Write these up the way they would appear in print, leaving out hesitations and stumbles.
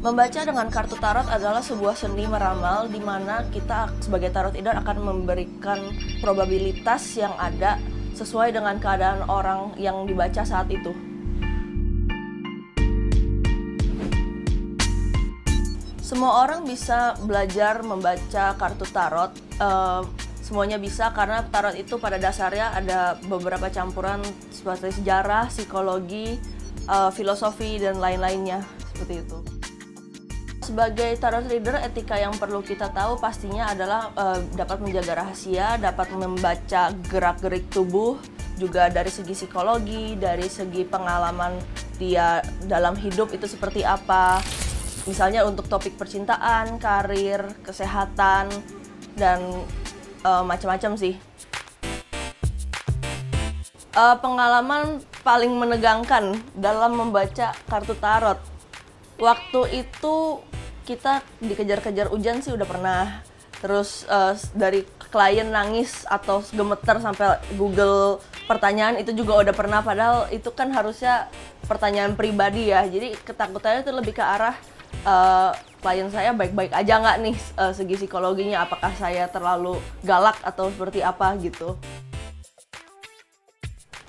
Membaca dengan kartu tarot adalah sebuah seni meramal di mana kita sebagai tarot reader akan memberikan probabilitas yang ada sesuai dengan keadaan orang yang dibaca saat itu. Semua orang bisa belajar membaca kartu tarot, semuanya bisa karena tarot itu pada dasarnya ada beberapa campuran seperti sejarah, psikologi, filosofi, dan lain-lainnya seperti itu. Sebagai tarot reader, etika yang perlu kita tahu pastinya adalah dapat menjaga rahasia, dapat membaca gerak-gerik tubuh, juga dari segi psikologi, dari segi pengalaman dia dalam hidup itu seperti apa. Misalnya untuk topik percintaan, karir, kesehatan, dan macam-macam sih. Pengalaman paling menegangkan dalam membaca kartu tarot. Waktu itu kita dikejar-kejar hujan sih udah pernah. Terus dari klien nangis atau gemeter sampai Google pertanyaan itu juga udah pernah. Padahal itu kan harusnya pertanyaan pribadi ya. Jadi ketakutannya itu lebih ke arah klien saya baik-baik aja nggak nih segi psikologinya. Apakah saya terlalu galak atau seperti apa gitu.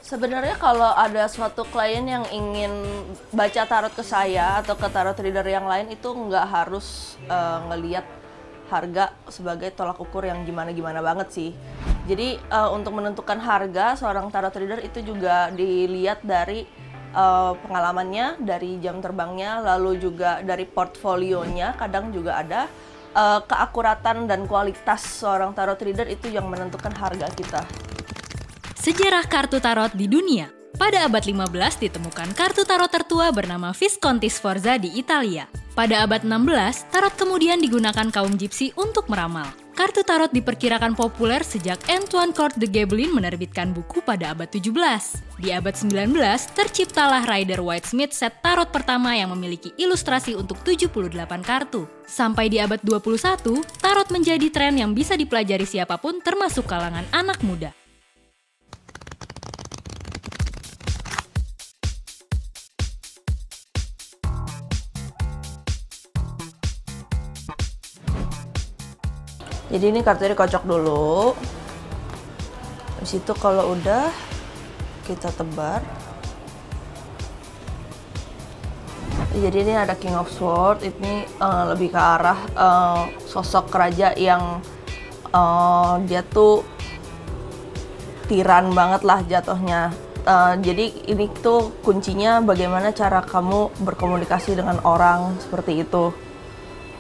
Sebenarnya kalau ada suatu klien yang ingin baca tarot ke saya atau ke tarot reader yang lain itu nggak harus ngelihat harga sebagai tolak ukur yang gimana-gimana banget sih. Jadi untuk menentukan harga seorang tarot reader itu juga dilihat dari pengalamannya, dari jam terbangnya, lalu juga dari portfolionya. Kadang juga ada keakuratan dan kualitas seorang tarot reader itu yang menentukan harga kita. Sejarah kartu tarot di dunia. Pada abad 15 ditemukan kartu tarot tertua bernama Visconti Sforza di Italia. Pada abad 16, tarot kemudian digunakan kaum Gypsy untuk meramal. Kartu tarot diperkirakan populer sejak Antoine Court de Gébelin menerbitkan buku pada abad 17. Di abad 19, terciptalah Rider-Waite-Smith set tarot pertama yang memiliki ilustrasi untuk 78 kartu. Sampai di abad 21, tarot menjadi tren yang bisa dipelajari siapapun termasuk kalangan anak muda. Jadi ini kartunya dikocok dulu. Habis itu kalau udah kita tebar. Jadi ini ada King of Swords. Ini lebih ke arah sosok raja yang dia tuh tiran banget lah jatuhnya. Jadi ini tuh kuncinya bagaimana cara kamu berkomunikasi dengan orang seperti itu.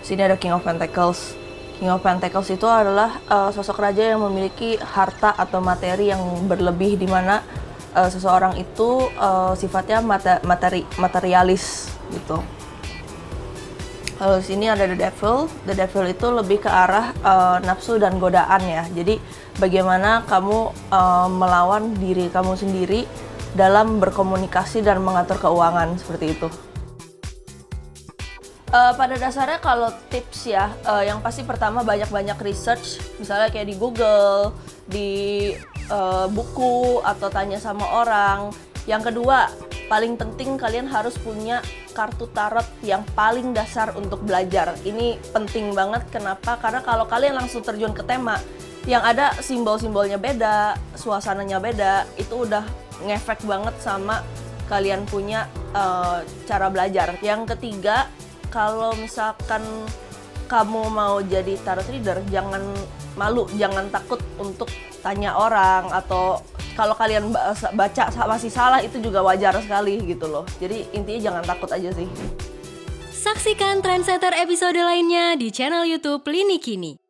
Sini ada King of Pentacles. King of Pentacles itu adalah sosok raja yang memiliki harta atau materi yang berlebih, di mana seseorang itu sifatnya materialis gitu. Lalu sini ada The Devil. The Devil itu lebih ke arah nafsu dan godaan ya. Jadi bagaimana kamu melawan diri kamu sendiri dalam berkomunikasi dan mengatur keuangan seperti itu. Pada dasarnya kalau tips ya, yang pasti pertama banyak-banyak research, misalnya kayak di Google, di buku, atau tanya sama orang. Yang kedua, paling penting kalian harus punya kartu tarot yang paling dasar untuk belajar. Ini penting banget, kenapa? Karena kalau kalian langsung terjun ke tema, yang ada simbol-simbolnya beda, suasananya beda, itu udah ngefek banget sama kalian punya cara belajar. Yang ketiga, kalau misalkan kamu mau jadi tarot reader, jangan malu, jangan takut untuk tanya orang, atau kalau kalian baca masih salah itu juga wajar sekali gitu loh. Jadi intinya jangan takut aja sih. Saksikan Trendsetter episode lainnya di channel YouTube Lini Kini.